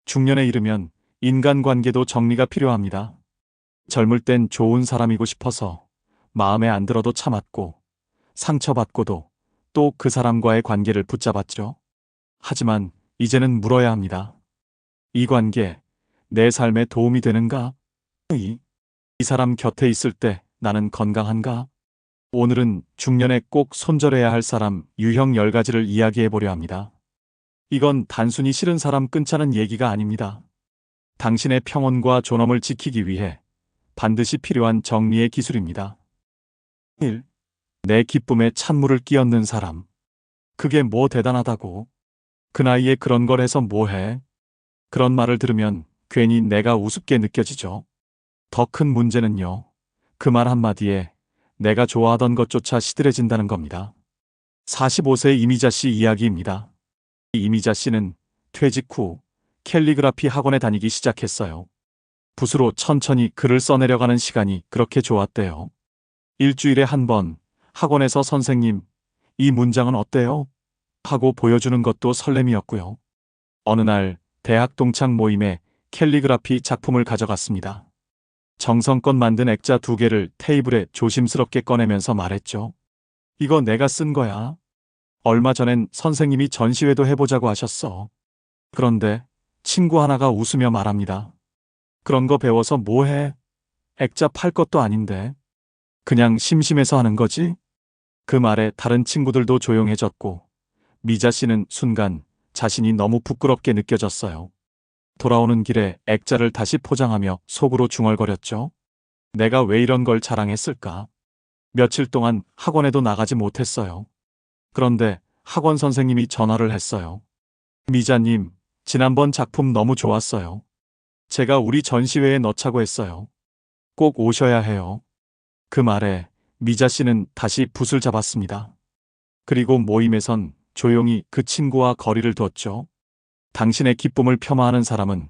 중년에 이르면 인간관계도 정리가 필요합니다. 젊을 땐 좋은 사람이고 싶어서 마음에 안 들어도 참았고 상처받고도 또 그 사람과의 관계를 붙잡았죠. 하지만 이제는 물어야 합니다. 이 관계 내 삶에 도움이 되는가? 이 사람 곁에 있을 때 나는 건강한가? 오늘은 중년에 꼭 손절해야 할 사람 유형 10가지를 이야기해 보려 합니다. 이건 단순히 싫은 사람 끊자는 얘기가 아닙니다. 당신의 평온과 존엄을 지키기 위해 반드시 필요한 정리의 기술입니다. 1. 내 기쁨에 찬물을 끼얹는 사람. 그게 뭐 대단하다고? 그 나이에 그런 걸 해서 뭐 해? 그런 말을 들으면 괜히 내가 우습게 느껴지죠. 더 큰 문제는요. 그 말 한마디에 내가 좋아하던 것조차 시들해진다는 겁니다. 45세 이미자 씨 이야기입니다. 이미자 씨는 퇴직 후 캘리그라피 학원에 다니기 시작했어요. 붓으로 천천히 글을 써내려가는 시간이 그렇게 좋았대요. 일주일에 한 번 학원에서 선생님, 이 문장은 어때요? 하고 보여주는 것도 설렘이었고요. 어느 날 대학 동창 모임에 캘리그라피 작품을 가져갔습니다. 정성껏 만든 액자 2개를 테이블에 조심스럽게 꺼내면서 말했죠. 이거 내가 쓴 거야. 얼마 전엔 선생님이 전시회도 해보자고 하셨어. 그런데 친구 하나가 웃으며 말합니다. 그런 거 배워서 뭐 해? 액자 팔 것도 아닌데. 그냥 심심해서 하는 거지? 그 말에 다른 친구들도 조용해졌고 미자 씨는 순간 자신이 너무 부끄럽게 느껴졌어요. 돌아오는 길에 액자를 다시 포장하며 속으로 중얼거렸죠. 내가 왜 이런 걸 자랑했을까? 며칠 동안 학원에도 나가지 못했어요. 그런데 학원 선생님이 전화를 했어요. 미자님, 지난번 작품 너무 좋았어요. 제가 우리 전시회에 넣자고 했어요. 꼭 오셔야 해요. 그 말에 미자 씨는 다시 붓을 잡았습니다. 그리고 모임에선 조용히 그 친구와 거리를 뒀죠. 당신의 기쁨을 폄하하는 사람은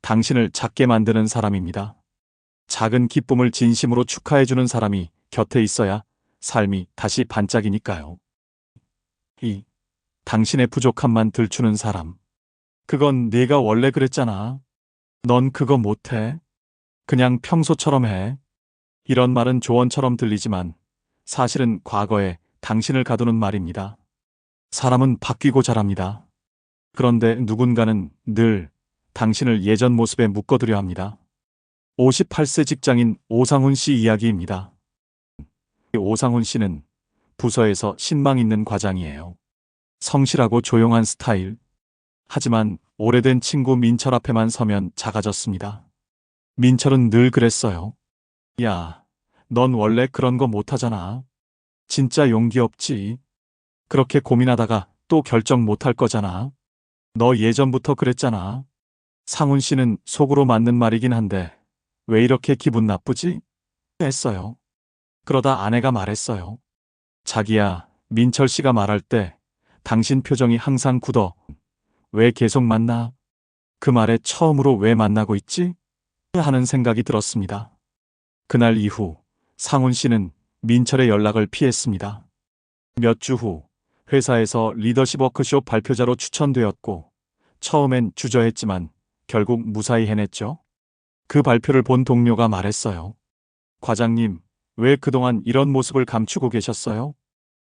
당신을 작게 만드는 사람입니다. 작은 기쁨을 진심으로 축하해주는 사람이 곁에 있어야 삶이 다시 반짝이니까요. 2. 당신의 부족함만 들추는 사람. 그건 네가 원래 그랬잖아. 넌 그거 못해. 그냥 평소처럼 해. 이런 말은 조언처럼 들리지만 사실은 과거에 당신을 가두는 말입니다. 사람은 바뀌고 자랍니다. 그런데 누군가는 늘 당신을 예전 모습에 묶어두려 합니다. 58세 직장인 오상훈 씨 이야기입니다. 오상훈 씨는 부서에서 신망 있는 과장이에요. 성실하고 조용한 스타일. 하지만 오래된 친구 민철 앞에만 서면 작아졌습니다. 민철은 늘 그랬어요. 야, 넌 원래 그런 거 못하잖아. 진짜 용기 없지. 그렇게 고민하다가 또 결정 못할 거잖아. 너 예전부터 그랬잖아. 상훈 씨는 속으로 맞는 말이긴 한데 왜 이렇게 기분 나쁘지? 했어요. 그러다 아내가 말했어요. 자기야, 민철 씨가 말할 때 당신 표정이 항상 굳어. 왜 계속 만나? 그 말에 처음으로 왜 만나고 있지? 하는 생각이 들었습니다. 그날 이후 상훈 씨는 민철의 연락을 피했습니다. 몇 주 후 회사에서 리더십 워크숍 발표자로 추천되었고 처음엔 주저했지만 결국 무사히 해냈죠. 그 발표를 본 동료가 말했어요. 과장님, 왜 그동안 이런 모습을 감추고 계셨어요?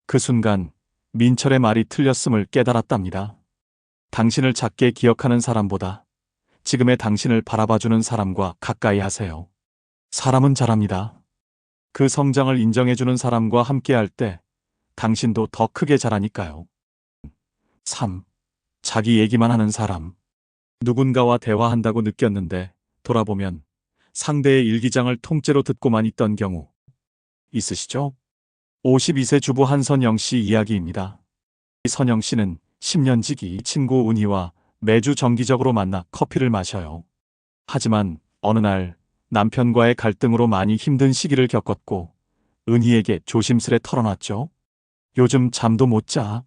그 순간 민철의 말이 틀렸음을 깨달았답니다. 당신을 작게 기억하는 사람보다 지금의 당신을 바라봐주는 사람과 가까이 하세요. 사람은 자랍니다. 그 성장을 인정해주는 사람과 함께할 때 당신도 더 크게 자라니까요. 3. 자기 얘기만 하는 사람. 누군가와 대화한다고 느꼈는데 돌아보면 상대의 일기장을 통째로 듣고만 있던 경우 있으시죠? 52세 주부 한선영 씨 이야기입니다. 선영 씨는 10년 지기 친구 은희와 매주 정기적으로 만나 커피를 마셔요. 하지만 어느 날 남편과의 갈등으로 많이 힘든 시기를 겪었고 은희에게 조심스레 털어놨죠. 요즘 잠도 못 자.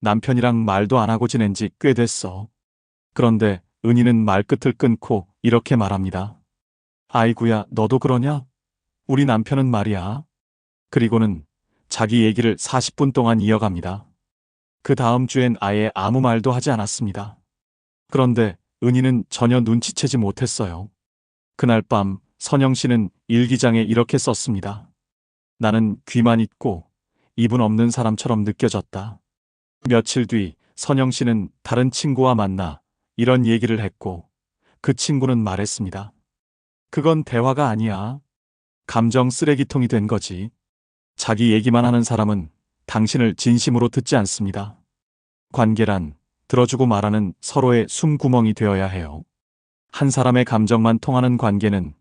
남편이랑 말도 안 하고 지낸 지 꽤 됐어. 그런데 은희는 말끝을 끊고 이렇게 말합니다. 아이구야, 너도 그러냐? 우리 남편은 말이야. 그리고는 자기 얘기를 40분 동안 이어갑니다. 그 다음 주엔 아예 아무 말도 하지 않았습니다. 그런데 은희는 전혀 눈치채지 못했어요. 그날 밤 선영 씨는 일기장에 이렇게 썼습니다. 나는 귀만 있고 입은 없는 사람처럼 느껴졌다. 며칠 뒤 선영 씨는 다른 친구와 만나 이런 얘기를 했고 그 친구는 말했습니다. 그건 대화가 아니야. 감정 쓰레기통이 된 거지. 자기 얘기만 하는 사람은 당신을 진심으로 듣지 않습니다. 관계란 들어주고 말하는 서로의 숨구멍이 되어야 해요. 한 사람의 감정만 통하는 관계는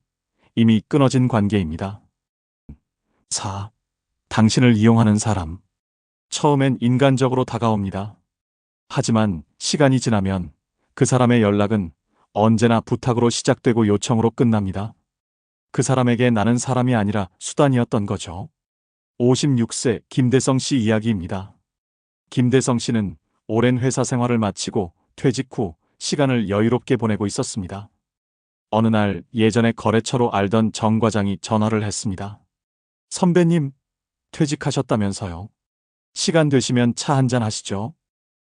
이미 끊어진 관계입니다. 4. 당신을 이용하는 사람. 처음엔 인간적으로 다가옵니다. 하지만 시간이 지나면 그 사람의 연락은 언제나 부탁으로 시작되고 요청으로 끝납니다. 그 사람에게 나는 사람이 아니라 수단이었던 거죠. 56세 김대성 씨 이야기입니다. 김대성 씨는 오랜 회사 생활을 마치고 퇴직 후 시간을 여유롭게 보내고 있었습니다. 어느 날 예전에 거래처로 알던 정 과장이 전화를 했습니다. 선배님, 퇴직하셨다면서요. 시간 되시면 차 한잔 하시죠.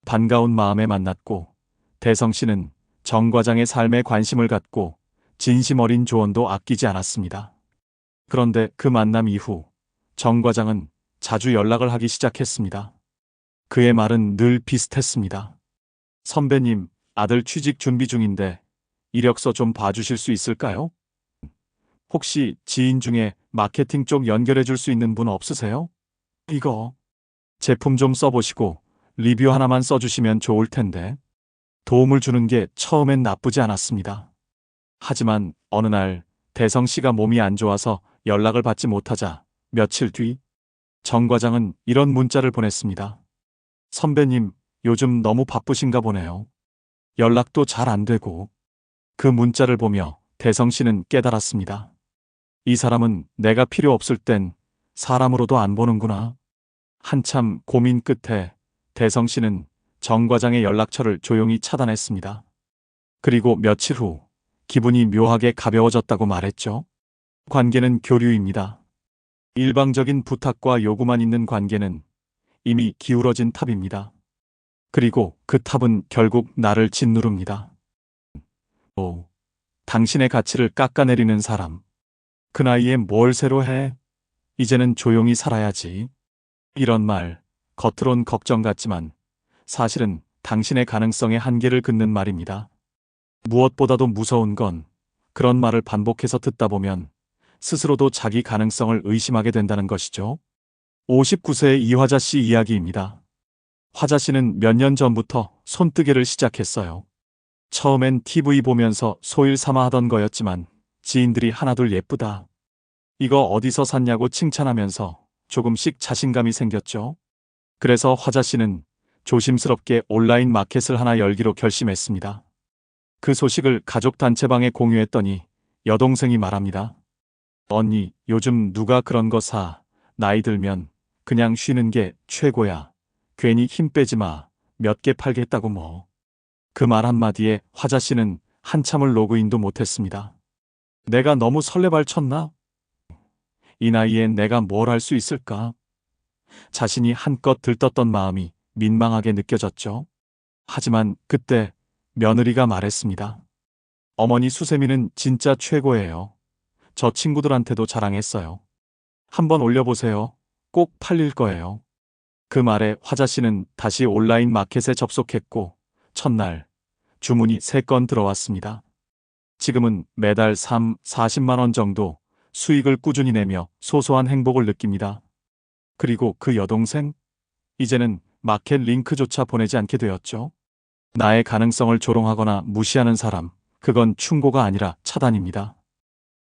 반가운 마음에 만났고 대성 씨는 정 과장의 삶에 관심을 갖고 진심 어린 조언도 아끼지 않았습니다. 그런데 그 만남 이후 정 과장은 자주 연락을 하기 시작했습니다. 그의 말은 늘 비슷했습니다. 선배님, 아들 취직 준비 중인데 이력서 좀 봐주실 수 있을까요? 혹시 지인 중에 마케팅 쪽 연결해 줄 수 있는 분 없으세요? 이거 제품 좀 써보시고 리뷰 하나만 써주시면 좋을 텐데. 도움을 주는 게 처음엔 나쁘지 않았습니다. 하지만 어느 날 대성 씨가 몸이 안 좋아서 연락을 받지 못하자 며칠 뒤 정 과장은 이런 문자를 보냈습니다. 선배님, 요즘 너무 바쁘신가 보네요. 연락도 잘 안 되고. 그 문자를 보며 대성 씨는 깨달았습니다. 이 사람은 내가 필요 없을 땐 사람으로도 안 보는구나. 한참 고민 끝에 대성 씨는 정 과장의 연락처를 조용히 차단했습니다. 그리고 며칠 후 기분이 묘하게 가벼워졌다고 말했죠. 관계는 교류입니다. 일방적인 부탁과 요구만 있는 관계는 이미 기울어진 탑입니다. 그리고 그 탑은 결국 나를 짓누릅니다. 5. 당신의 가치를 깎아내리는 사람. 그 나이에 뭘 새로 해? 이제는 조용히 살아야지. 이런 말, 겉으론 걱정 같지만 사실은 당신의 가능성의 한계를 긋는 말입니다. 무엇보다도 무서운 건 그런 말을 반복해서 듣다 보면 스스로도 자기 가능성을 의심하게 된다는 것이죠. 59세의 이화자 씨 이야기입니다. 화자 씨는 몇 년 전부터 손뜨개를 시작했어요. 처음엔 TV 보면서 소일 삼아 하던 거였지만 지인들이 하나둘 예쁘다. 이거 어디서 샀냐고 칭찬하면서 조금씩 자신감이 생겼죠. 그래서 화자 씨는 조심스럽게 온라인 마켓을 하나 열기로 결심했습니다. 그 소식을 가족 단체방에 공유했더니 여동생이 말합니다. 언니, 요즘 누가 그런 거 사? 나이 들면 그냥 쉬는 게 최고야. 괜히 힘 빼지 마. 몇 개 팔겠다고 뭐. 그 말 한마디에 화자 씨는 한참을 로그인도 못했습니다. 내가 너무 설레발 쳤나? 이 나이엔 내가 뭘 할 수 있을까? 자신이 한껏 들떴던 마음이 민망하게 느껴졌죠. 하지만 그때 며느리가 말했습니다. 어머니 수세미는 진짜 최고예요. 저 친구들한테도 자랑했어요. 한번 올려보세요. 꼭 팔릴 거예요. 그 말에 화자 씨는 다시 온라인 마켓에 접속했고 첫날 주문이 3건 들어왔습니다. 지금은 매달 40만 원 정도 수익을 꾸준히 내며 소소한 행복을 느낍니다. 그리고 그 여동생? 이제는 마켓 링크조차 보내지 않게 되었죠. 나의 가능성을 조롱하거나 무시하는 사람, 그건 충고가 아니라 차단입니다.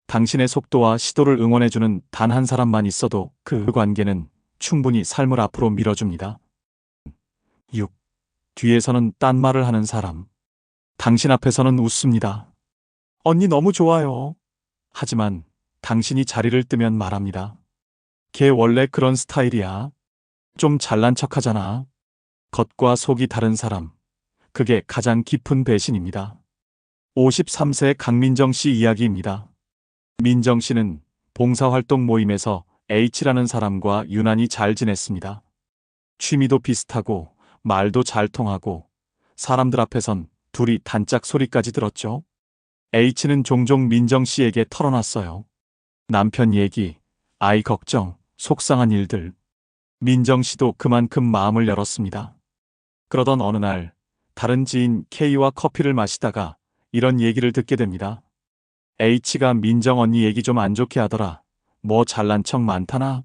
당신의 속도와 시도를 응원해주는 단 한 사람만 있어도 그 관계는 충분히 삶을 앞으로 밀어줍니다. 6. 뒤에서는 딴 말을 하는 사람. 당신 앞에서는 웃습니다. 언니 너무 좋아요. 하지만 당신이 자리를 뜨면 말합니다. 걔 원래 그런 스타일이야. 좀 잘난 척하잖아. 겉과 속이 다른 사람. 그게 가장 깊은 배신입니다. 53세 강민정 씨 이야기입니다. 민정 씨는 봉사활동 모임에서 H라는 사람과 유난히 잘 지냈습니다. 취미도 비슷하고 말도 잘 통하고 사람들 앞에선 둘이 단짝 소리까지 들었죠. H는 종종 민정 씨에게 털어놨어요. 남편 얘기, 아이 걱정, 속상한 일들. 민정 씨도 그만큼 마음을 열었습니다. 그러던 어느 날, 다른 지인 K와 커피를 마시다가 이런 얘기를 듣게 됩니다. H가 민정 언니 얘기 좀 안 좋게 하더라. 뭐 잘난 척 많다나?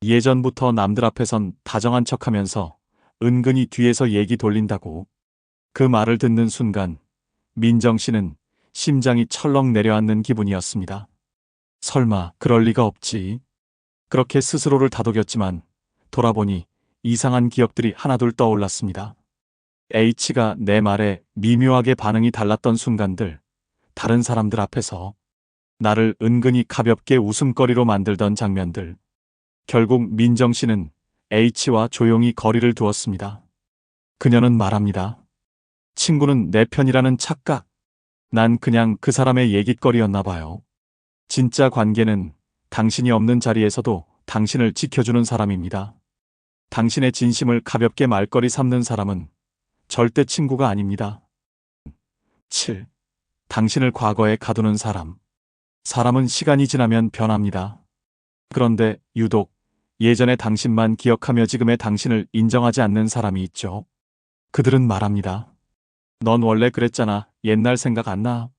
예전부터 남들 앞에선 다정한 척하면서 은근히 뒤에서 얘기 돌린다고. 그 말을 듣는 순간 민정 씨는 심장이 철렁 내려앉는 기분이었습니다. 설마 그럴 리가 없지. 그렇게 스스로를 다독였지만 돌아보니 이상한 기억들이 하나둘 떠올랐습니다. H가 내 말에 미묘하게 반응이 달랐던 순간들, 다른 사람들 앞에서 나를 은근히 가볍게 웃음거리로 만들던 장면들. 결국 민정 씨는 H와 조용히 거리를 두었습니다. 그녀는 말합니다. 친구는 내 편이라는 착각. 난 그냥 그 사람의 얘깃거리였나 봐요. 진짜 관계는 당신이 없는 자리에서도 당신을 지켜주는 사람입니다. 당신의 진심을 가볍게 말거리 삼는 사람은 절대 친구가 아닙니다. 7. 당신을 과거에 가두는 사람. 사람은 시간이 지나면 변합니다. 그런데 유독 예전의 당신만 기억하며 지금의 당신을 인정하지 않는 사람이 있죠. 그들은 말합니다. 넌 원래 그랬잖아. 옛날 생각 안 나?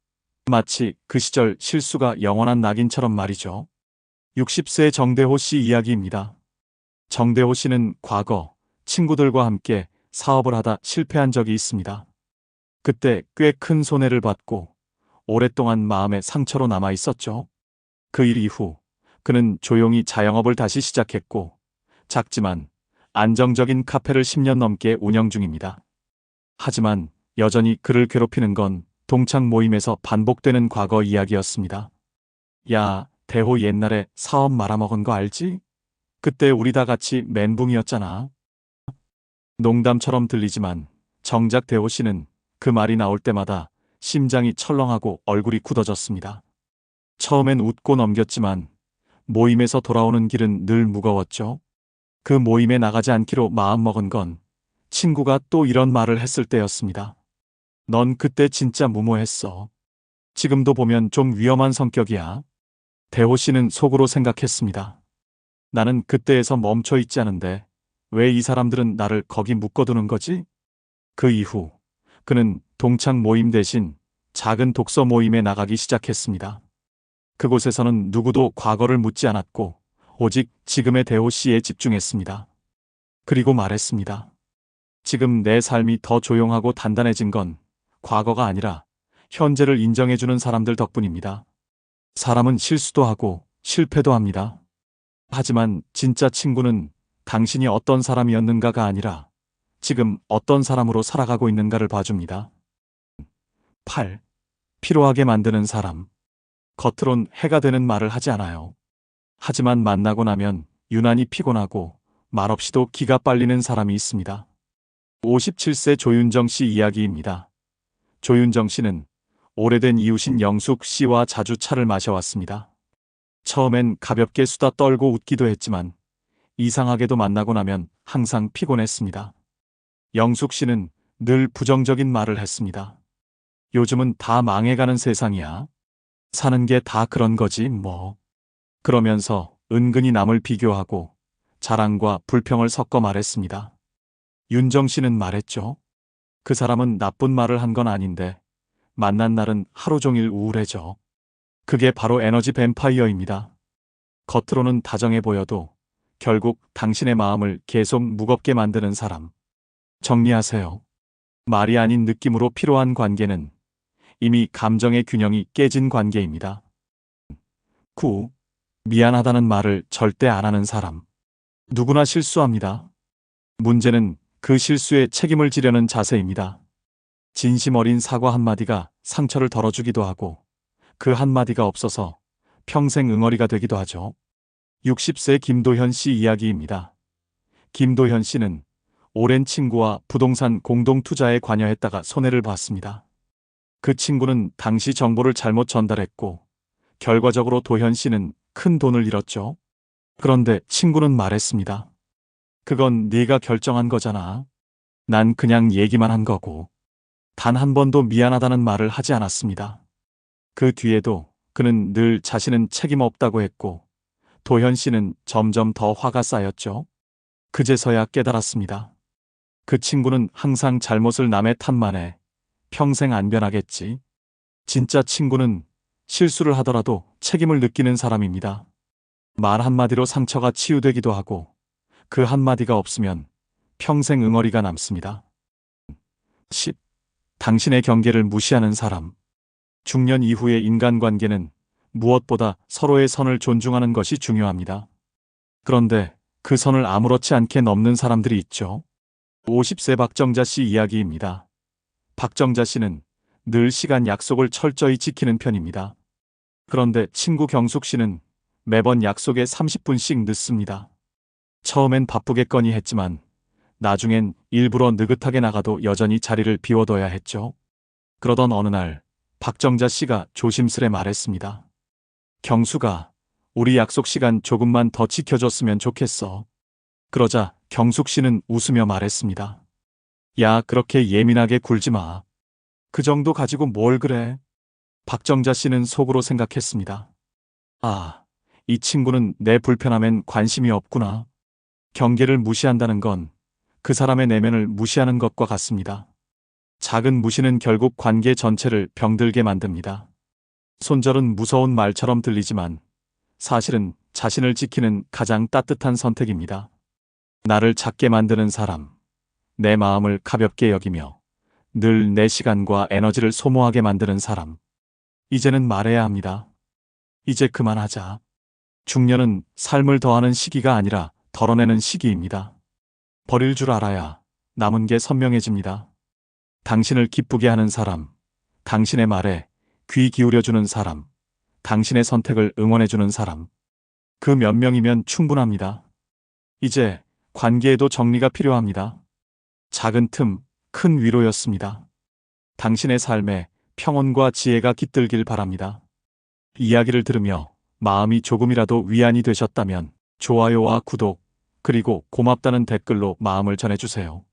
마치 그 시절 실수가 영원한 낙인처럼 말이죠. 60세 정대호 씨 이야기입니다. 정대호 씨는 과거 친구들과 함께 사업을 하다 실패한 적이 있습니다. 그때 꽤 큰 손해를 받고 오랫동안 마음의 상처로 남아 있었죠. 그 일 이후 그는 조용히 자영업을 다시 시작했고 작지만 안정적인 카페를 10년 넘게 운영 중입니다. 하지만 여전히 그를 괴롭히는 건 동창 모임에서 반복되는 과거 이야기였습니다. 야, 대호 옛날에 사업 말아먹은 거 알지? 그때 우리 다 같이 멘붕이었잖아. 농담처럼 들리지만 정작 대호 씨는 그 말이 나올 때마다 심장이 철렁하고 얼굴이 굳어졌습니다. 처음엔 웃고 넘겼지만 모임에서 돌아오는 길은 늘 무거웠죠. 그 모임에 나가지 않기로 마음먹은 건 친구가 또 이런 말을 했을 때였습니다. 넌 그때 진짜 무모했어. 지금도 보면 좀 위험한 성격이야. 대호 씨는 속으로 생각했습니다. 나는 그때에서 멈춰 있지 않은데 왜 이 사람들은 나를 거기 묶어두는 거지? 그 이후 그는 동창 모임 대신 작은 독서 모임에 나가기 시작했습니다. 그곳에서는 누구도 과거를 묻지 않았고 오직 지금의 대호 씨에 집중했습니다. 그리고 말했습니다. 지금 내 삶이 더 조용하고 단단해진 건 과거가 아니라 현재를 인정해주는 사람들 덕분입니다. 사람은 실수도 하고 실패도 합니다. 하지만 진짜 친구는 당신이 어떤 사람이었는가가 아니라 지금 어떤 사람으로 살아가고 있는가를 봐줍니다. 8. 피로하게 만드는 사람. 겉으론 해가 되는 말을 하지 않아요. 하지만 만나고 나면 유난히 피곤하고 말없이도 기가 빨리는 사람이 있습니다. 57세 조윤정 씨 이야기입니다. 조윤정 씨는 오래된 이웃인 영숙 씨와 자주 차를 마셔왔습니다. 처음엔 가볍게 수다 떨고 웃기도 했지만 이상하게도 만나고 나면 항상 피곤했습니다. 영숙 씨는 늘 부정적인 말을 했습니다. 요즘은 다 망해가는 세상이야. 사는 게 다 그런 거지 뭐. 그러면서 은근히 남을 비교하고 자랑과 불평을 섞어 말했습니다. 윤정 씨는 말했죠. 그 사람은 나쁜 말을 한 건 아닌데 만난 날은 하루 종일 우울해져. 그게 바로 에너지 뱀파이어입니다. 겉으로는 다정해 보여도 결국 당신의 마음을 계속 무겁게 만드는 사람. 정리하세요. 말이 아닌 느낌으로 피로한 관계는 이미 감정의 균형이 깨진 관계입니다. 9. 미안하다는 말을 절대 안 하는 사람. 누구나 실수합니다. 문제는 그 실수에 책임을 지려는 자세입니다. 진심 어린 사과 한마디가 상처를 덜어주기도 하고 그 한마디가 없어서 평생 응어리가 되기도 하죠. 60세 김도현 씨 이야기입니다. 김도현 씨는 오랜 친구와 부동산 공동 투자에 관여했다가 손해를 봤습니다. 그 친구는 당시 정보를 잘못 전달했고 결과적으로 도현 씨는 큰 돈을 잃었죠. 그런데 친구는 말했습니다. 그건 네가 결정한 거잖아. 난 그냥 얘기만 한 거고. 단 한 번도 미안하다는 말을 하지 않았습니다. 그 뒤에도 그는 늘 자신은 책임 없다고 했고, 도현 씨는 점점 더 화가 쌓였죠. 그제서야 깨달았습니다. 그 친구는 항상 잘못을 남의 탓만해 평생 안 변하겠지. 진짜 친구는 실수를 하더라도 책임을 느끼는 사람입니다. 말 한마디로 상처가 치유되기도 하고 그 한마디가 없으면 평생 응어리가 남습니다. 10. 당신의 경계를 무시하는 사람. 중년 이후의 인간관계는 무엇보다 서로의 선을 존중하는 것이 중요합니다. 그런데 그 선을 아무렇지 않게 넘는 사람들이 있죠. 50세 박정자 씨 이야기입니다. 박정자 씨는 늘 시간 약속을 철저히 지키는 편입니다. 그런데 친구 경숙 씨는 매번 약속에 30분씩 늦습니다. 처음엔 바쁘겠거니 했지만 나중엔 일부러 느긋하게 나가도 여전히 자리를 비워둬야 했죠. 그러던 어느 날 박정자 씨가 조심스레 말했습니다. 경숙아, 우리 약속 시간 조금만 더 지켜줬으면 좋겠어. 그러자 경숙 씨는 웃으며 말했습니다. 야, 그렇게 예민하게 굴지 마. 그 정도 가지고 뭘 그래? 박정자 씨는 속으로 생각했습니다. 아, 이 친구는 내 불편함엔 관심이 없구나. 경계를 무시한다는 건 그 사람의 내면을 무시하는 것과 같습니다. 작은 무시는 결국 관계 전체를 병들게 만듭니다. 손절은 무서운 말처럼 들리지만 사실은 자신을 지키는 가장 따뜻한 선택입니다. 나를 작게 만드는 사람, 내 마음을 가볍게 여기며 늘 내 시간과 에너지를 소모하게 만드는 사람. 이제는 말해야 합니다. 이제 그만하자. 중년은 삶을 더하는 시기가 아니라 덜어내는 시기입니다. 버릴 줄 알아야 남은 게 선명해집니다. 당신을 기쁘게 하는 사람, 당신의 말에 귀 기울여주는 사람, 당신의 선택을 응원해주는 사람. 그 몇 명이면 충분합니다. 이제 관계에도 정리가 필요합니다. 작은 틈, 큰 위로였습니다. 당신의 삶에 평온과 지혜가 깃들길 바랍니다. 이야기를 들으며 마음이 조금이라도 위안이 되셨다면 좋아요와 구독, 그리고 고맙다는 댓글로 마음을 전해주세요.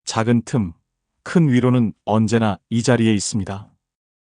작은 틈, 큰 위로는 언제나 이 자리에 있습니다.